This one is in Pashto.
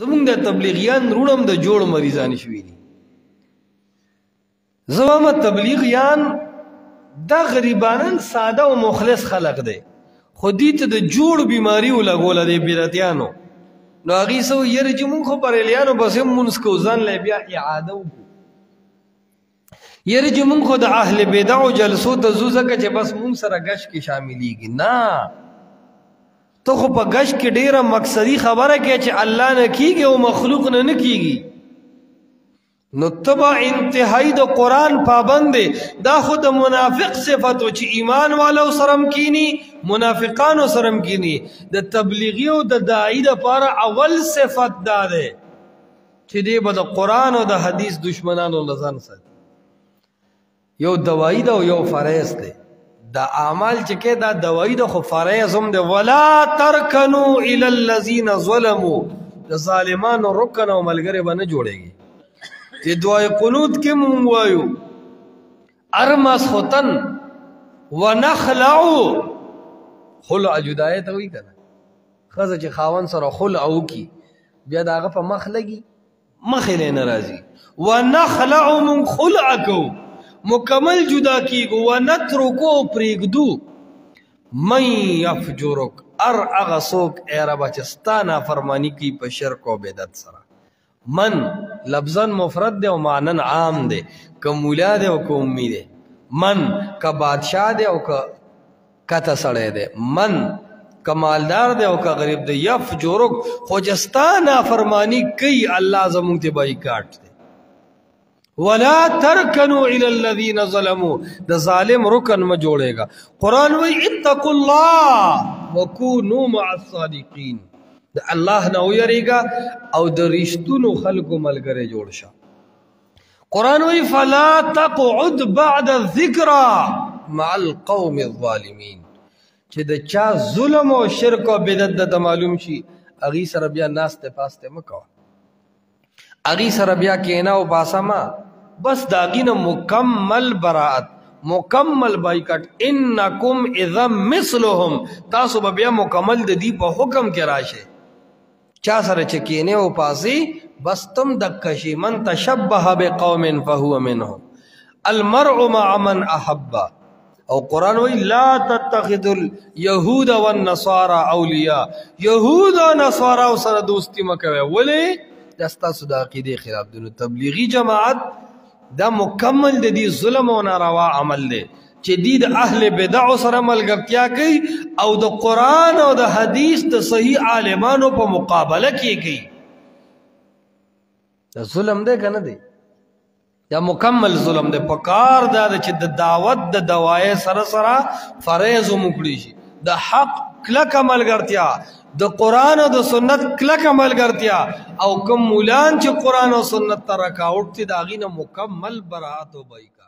زمونږ د تبلیغیان رونم د جوړ مریضان شوي دي. زما تبلیغیان دا غریبانان ساده او مخلص خلق دی، خو دې ته د جوړ بیماری ولګوله دی بدعتیانو. نو هغې څه وایي یاره چې مونږ خو بریلیانو بس هم مونځ کوو ځان له بیا اعاده وکړو، یاره چې مونږ خو د اهل بدعو جلسو ته ځو ځکه چې بس مونږ سره ګش کې شاملیږي. نه، ته خو په ګش کې ډیره مقصدي خبره کوې چې الله نه کیږي او مخلوق نه نه کیږي. نو تبا انتهایی د قرآن پابند دی. دا خو د منافق صفت و چې ایمان والو سرم کینی منافقانو سرم کینی. د تبلیغی او د داعی دپاره اول صفت دا دی چې دی به د قرآن او د حدیث دشمنانو له ځان ساتي. یو دوايي ده او یو فرایض دی. دا اعمال چې کې دا دوايي ده خو فرایض هم دی. ولا ترکنوا الی الذین ظلموا، د ظالمانو رکن او ملګری به نه جوړېږي. چې دعای قنوت کې مونږ وایو ارمس ختن ونخلعو، خلع جدای ته وایي که نه، ښځه چې خاوند سره خلع وکړي بیا د هغه په مخ لګي مخې نه نه راځي. ونخلعو مونږ خلع کوو، مکمل جدا کیږو. ونترکو پرېږدو من یفجرک، هغه څوک ای ربه چې ستا نافرماني کوي په شرک او بدعت سره. من لفظاً مفرد دے و معنن عام دے، که مولا دے و که امی دے، من که بادشاہ دے و که کتا سڑے دے، من که مالدار دے و که غریب دے. یفجرک خوجستا نافرمانی کئی اللہ زمون تے بائی کاٹ دے. ولا ترکنوا الى الذین ظلموا، دا ظالم رکن ما جوڑے گا. قرآن وی اتقوا اللہ وکونوا مع الصادقین، د الله نه ویریږه او د رښتونو خلکو ملګری جوړ شه. قرآن وی فلا تقعد بعد الذکرى مع القوم الظالمین، چې د چا ظلم او شرک او بدعت د معلوم شي هغې سره بیا ناسته پاسته مه کوه، هغې سره بیا کینا او باسه ما، بس د هغې نه مکمل براعت مکمل بایکاټ. انکم اذا مثلهم، تاسو به بیا مکمل د دې په حکم کې راشه. چا سره چې کینې او پاسې بس تم دکه شي. من تشبه بقوم فهو منهم، المرء مع من احب. او قرآن وی لا تتخذوا اليهود والنصارى اولیاء، یهود او نصارا سره دوستی مکوئ. ولې؟ دا ستاسو د عقیدې خلاف دی. نو تبلیغی جماعت دا مکمل د دې ظلم او ناروا عمل دی چې دی د اهل بدع سره ملګرتیا کوي او د قرآن او د حدیث د صحیح عالمانو په مقابله کې کوي. دا ظلم دی که نه دی؟ دا مکمل ظلم دی. په کار دا ده چې د دعوت د دوایې سره سره فرایض هم وکړي شي. د حق کلکه ملګرتیا، د قرآن او د سنت کلکه ملګرتیا، او کوم مولان چې قرآن او سنت ته رکاوټ دي د هغې نه مکمل براعت او بایکاټ.